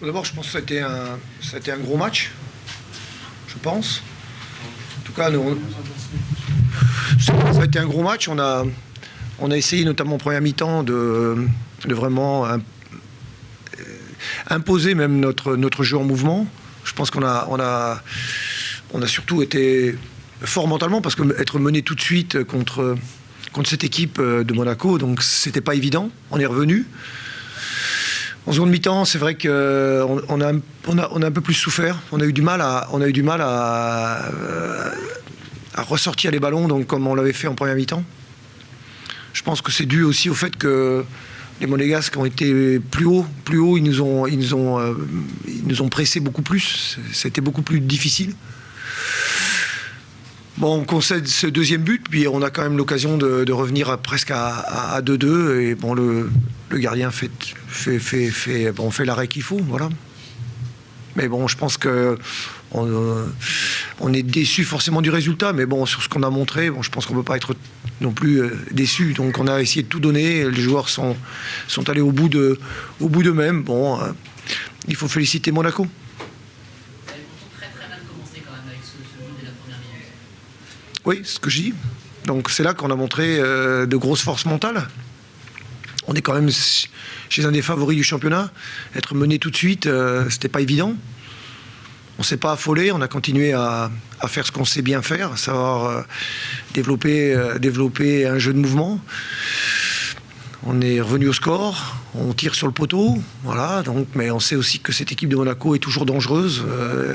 D'abord, je pense que ça a été un gros match, je pense. En tout cas, ça a été un gros match. On a essayé, notamment en première mi-temps, de vraiment imposer même notre jeu en mouvement. Je pense qu'on a surtout été fort mentalement, parce que être mené tout de suite contre cette équipe de Monaco, donc c'était pas évident. On est revenu. En seconde mi-temps, c'est vrai qu'on a un peu plus souffert. On a eu du mal à ressortir les ballons, donc comme on l'avait fait en première mi-temps. Je pense que c'est dû aussi au fait que les Monégasques ont été plus haut, ils nous ont pressé beaucoup plus. C'était beaucoup plus difficile. Bon, on concède ce deuxième but, puis on a quand même l'occasion de revenir presque à 2-2. Et bon, le gardien fait l'arrêt qu'il faut, voilà. Mais bon, je pense que on est déçu forcément du résultat, mais bon, sur ce qu'on a montré, bon, je pense qu'on ne peut pas être non plus déçu. Donc on a essayé de tout donner. Les joueurs sont allés au bout d'eux-mêmes. Bon, il faut féliciter Monaco. Oui, c'est ce que je dis. Donc c'est là qu'on a montré de grosses forces mentales. On est quand même chez un des favoris du championnat. Être mené tout de suite, c'était pas évident. On s'est pas affolé, on a continué à faire ce qu'on sait bien faire, à savoir développer un jeu de mouvement. On est revenu au score, on tire sur le poteau, voilà. Donc, mais on sait aussi que cette équipe de Monaco est toujours dangereuse,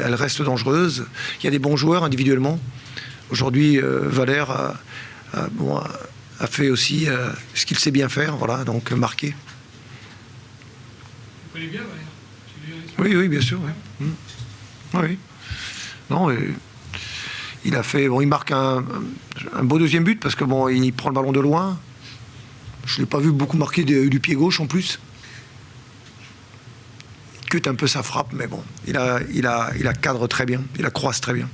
elle reste dangereuse. Il y a des bons joueurs individuellement. Aujourd'hui, Valère a fait aussi ce qu'il sait bien faire, voilà, donc marqué. Vous connaissez bien Valère? Oui, bien sûr. Oui. Oui. Non, il a fait. Bon, il marque un beau deuxième but parce que bon, il prend le ballon de loin. Je ne l'ai pas vu beaucoup marquer du pied gauche en plus. Il cute un peu sa frappe, mais bon, il a cadre très bien, il la croise très bien.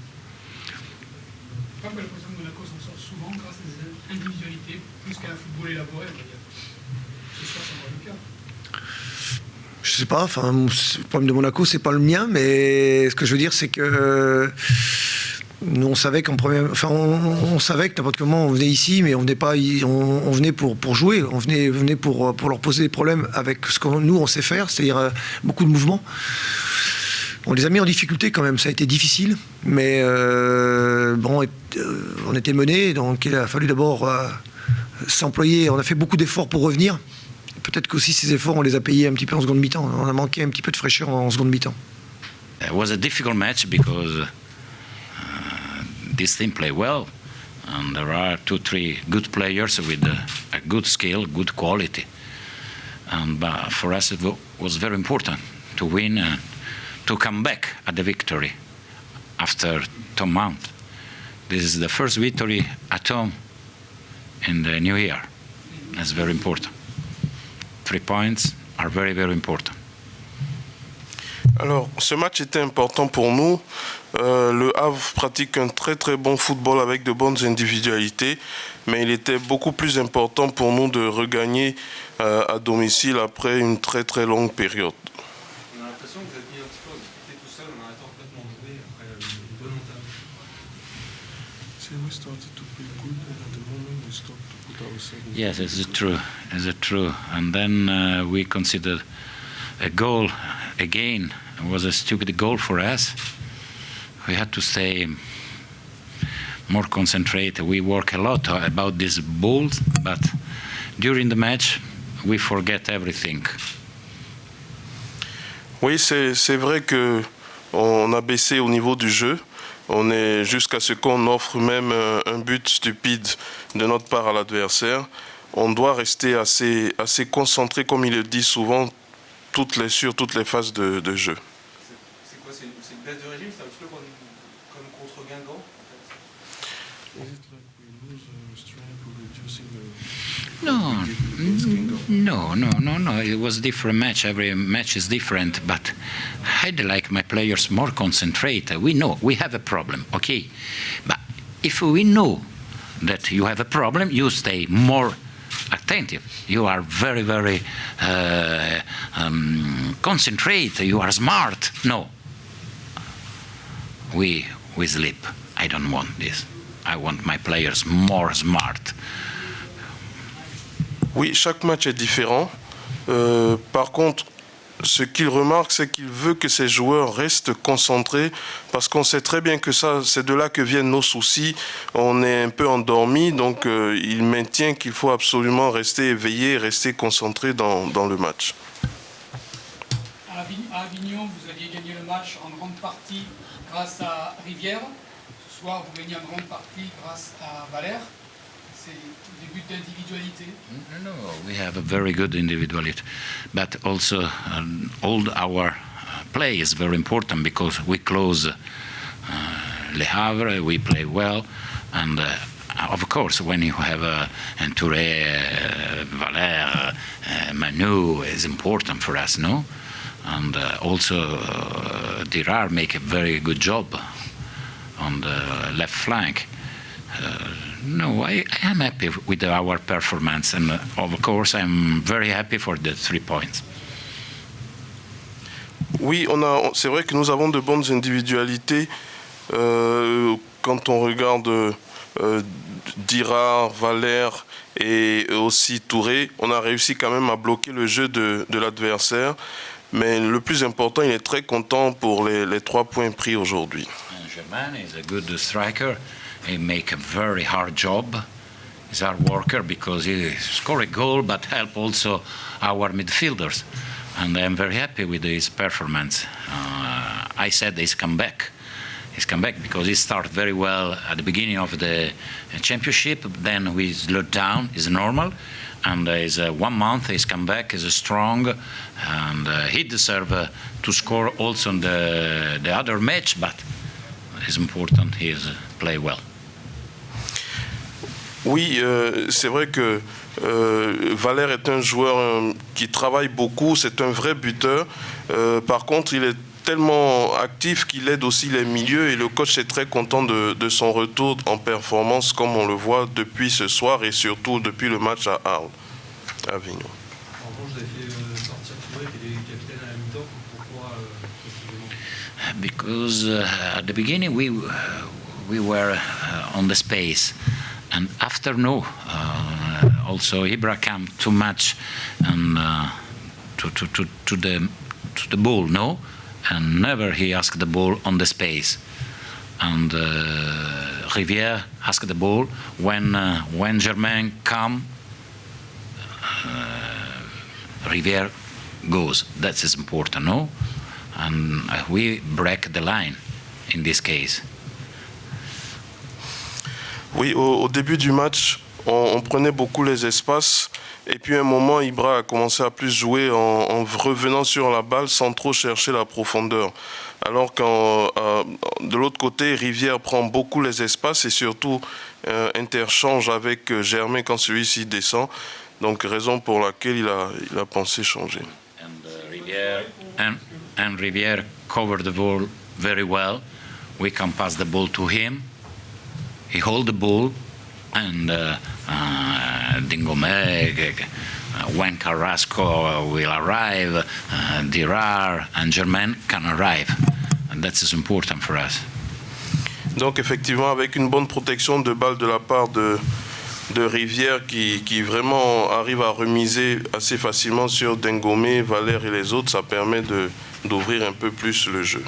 J'ai pas l'impression que Monaco s'en sort souvent grâce à des individualités, plus qu'à un football élaboré, on va dire. Ce soir, c'est encore le cas. Je sais pas, enfin, le problème de Monaco, c'est pas le mien, mais ce que je veux dire, c'est que nous, on savait qu'en première, enfin, on savait que n'importe comment on venait ici, mais on venait pas, on venait pour jouer, on venait pour leur poser des problèmes avec ce que nous on sait faire, c'est-à-dire beaucoup de mouvements. On les a mis en difficulté quand même, ça a été difficile, mais bon, on était menés, donc il a fallu d'abord s'employer. On a fait beaucoup d'efforts pour revenir. Peut-être qu'aussi ces efforts, on les a payés un petit peu en seconde mi-temps. On a manqué un petit peu de fraîcheur en seconde mi-temps. It was a difficult match because this team play well, and there are 2-3 good players with a good skill, good quality. And for us, it was very important to win and to come back at the victory after 2 months. This is the first victory at home in the new year. That's very important. 3 points are very, very important. Alors, ce match était important pour nous. Le Havre pratique un très très bon football avec de bonnes individualités, mais il était beaucoup plus important pour nous de regagner à domicile après une très très longue période. On a l'impression que vous êtes mis un petit peu tout seul, on a arrêté complètement de jouer après une bonne entame. Yes, it's true. It's true. And then we considered a goal again. It was a stupid goal for us. We had to stay more concentrated. We work a lot about these balls, but during the match, we forget everything. Oui, c'est vrai que on a baissé au niveau du jeu. On est jusqu'à ce qu'on offre même un but stupide de notre part à l'adversaire. On doit rester assez concentré, comme il le dit souvent, sur toutes les phases de jeu. C'est quoi? C'est une baisse de régime? C'est un petit peu comme contre Guingamp No. It was a different match. Every match is different, but I'd like my players more concentrated. We know we have a problem, okay? But if we know that you have a problem, you stay more at attentive. You are very, very concentrate. You are smart. No. We sleep. I don't want this. I want my players more smart. Oui, chaque match est différent. Par contre, ce qu'il remarque, c'est qu'il veut que ses joueurs restent concentrés parce qu'on sait très bien que ça, c'est de là que viennent nos soucis. On est un peu endormi, donc il maintient qu'il faut absolument rester éveillé, rester concentré dans le match. À Avignon, vous aviez gagné le match en grande partie grâce à Rivière. Ce soir, vous gagnez en grande partie grâce à Valère. C'est des buts d'individualité. No, we have a very good individuality, but also all our play is very important because we close Le Havre, we play well, and of course when you have Touré, Valère, Manu is important for us, no? And also Dirard make a very good job on the left flank. No, I am happy with our performance, and of course I'm very happy for the 3 points. Oui, c'est vrai que nous avons de bonnes individualités. Quand on regarde Dirard, Valère et aussi Touré, on a réussi quand même à bloquer le jeu de l'adversaire. Mais le plus important, il est très content pour les 3 points pris aujourd'hui. Germain is a good striker. He make a very hard job. He's a hard worker because he score a goal, but help also our midfielders. And I'm very happy with his performance. I said he's come back. He's come back because he started very well at the beginning of the championship. Then we slowed down. It's normal. And is 1 month he's come back. He's strong, and he deserves to score also in the other match. But it's important he play well. Oui, c'est vrai que Valère est un joueur qui travaille beaucoup, c'est un vrai buteur. Par contre, il est tellement actif qu'il aide aussi les milieux et le coach est très content de son retour en performance comme on le voit depuis ce soir et surtout depuis le match à Arles, à Avignon. En revanche, vous avez fait sortir Touré qui est capitaine à la mi-temps. Pourquoi précisément? Because at the beginning we were on the space. And after also Ibra came too much and to the ball, no, and never he asked the ball on the space. And Rivière asked the ball when Germain come, Rivière goes. That is important, no, and we break the line in this case. Oui, au début du match, on prenait beaucoup les espaces. Et puis à un moment, Ibra a commencé à plus jouer en revenant sur la balle sans trop chercher la profondeur. Alors de l'autre côté, Rivière prend beaucoup les espaces et surtout interchange avec Germain quand celui-ci descend. Donc raison pour laquelle il a pensé changer. And Rivière covered the ball very well. We can pass the ball to him. He hold the ball, and Dingomé, when Carrasco will arrive, Dirard and Germain can arrive, and that is important for us. Donc effectivement, avec une bonne protection de balle de la part de Rivière qui vraiment arrive à remiser assez facilement sur Dengomé, Valère et les autres, ça permet d'ouvrir un peu plus le jeu.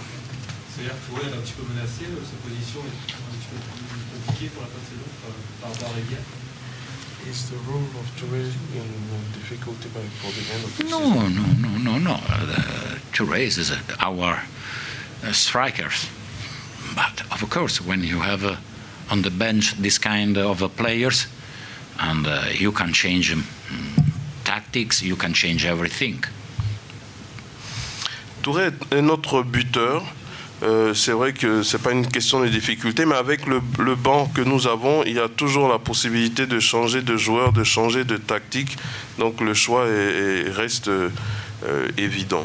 C'est-à-dire que Touré est un petit peu menacé, sa position est un petit peu plus compliquée pour la fin de saison par rapport à Rivière. Is the role of Touré in difficulty for the end of the season? No. Touré is our strikers. But of course, when you have on the bench this kind of players, and you can change tactics, you can change everything. Touré est notre buteur. C'est vrai que ce n'est pas une question de difficulté, mais avec le banc que nous avons, il y a toujours la possibilité de changer de joueur, de changer de tactique. Donc le choix reste évident.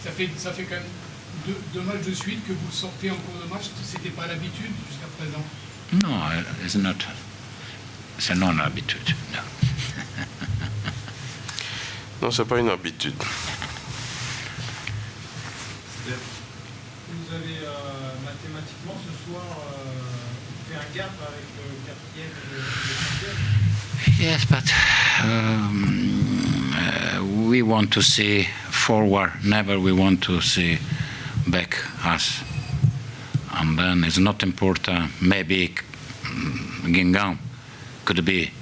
Ça fait quand même deux matchs de suite que vous sortez en cours de match. Ce n'était pas l'habitude jusqu'à présent. No, it's not. It's a non-habitude. No. Non, ce n'est pas une habitude. Vous avez mathématiquement ce soir fait un gap avec le quatrième et le cinquième. Yes, but we want to see forward. Never we want to see back us. And then it's not important. Maybe Guingamp could be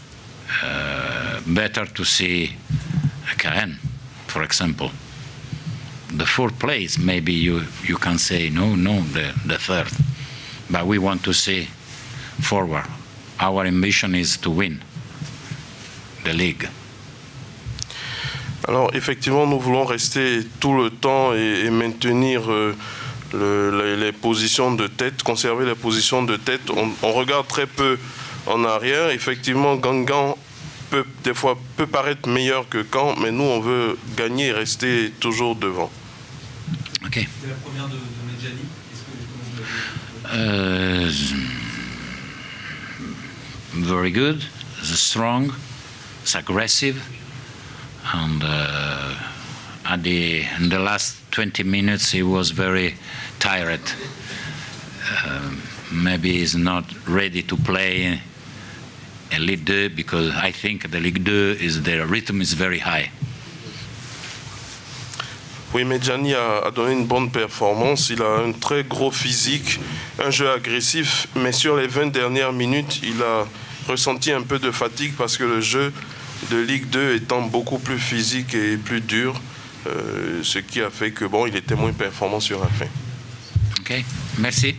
better to see Caen, for example. The fourth place, maybe you can say no, the third. But we want to see forward. Our ambition is to win the league. Alors effectivement, nous voulons rester tout le temps et maintenir les positions de tête, conserver les positions de tête. On regarde très peu en arrière. Effectivement, Guingamp des fois peut paraître meilleur que Caen, mais nous on veut gagner et rester toujours devant. Ok. C'est la première de Medjani. Very good. It's strong. It's aggressive. And in the last 20 minutes, he was very tired. Maybe he's not ready to play in Ligue 2 because I think the Ligue 2 the rhythm is very high. Oui, Medjani a donné une bonne performance. Il a un très gros physique, un jeu agressif, mais sur les 20 dernières minutes, il a ressenti un peu de fatigue parce que le jeu de Ligue 2 étant beaucoup plus physique et plus dur, ce qui a fait que il était moins performant sur la fin. Ok, merci.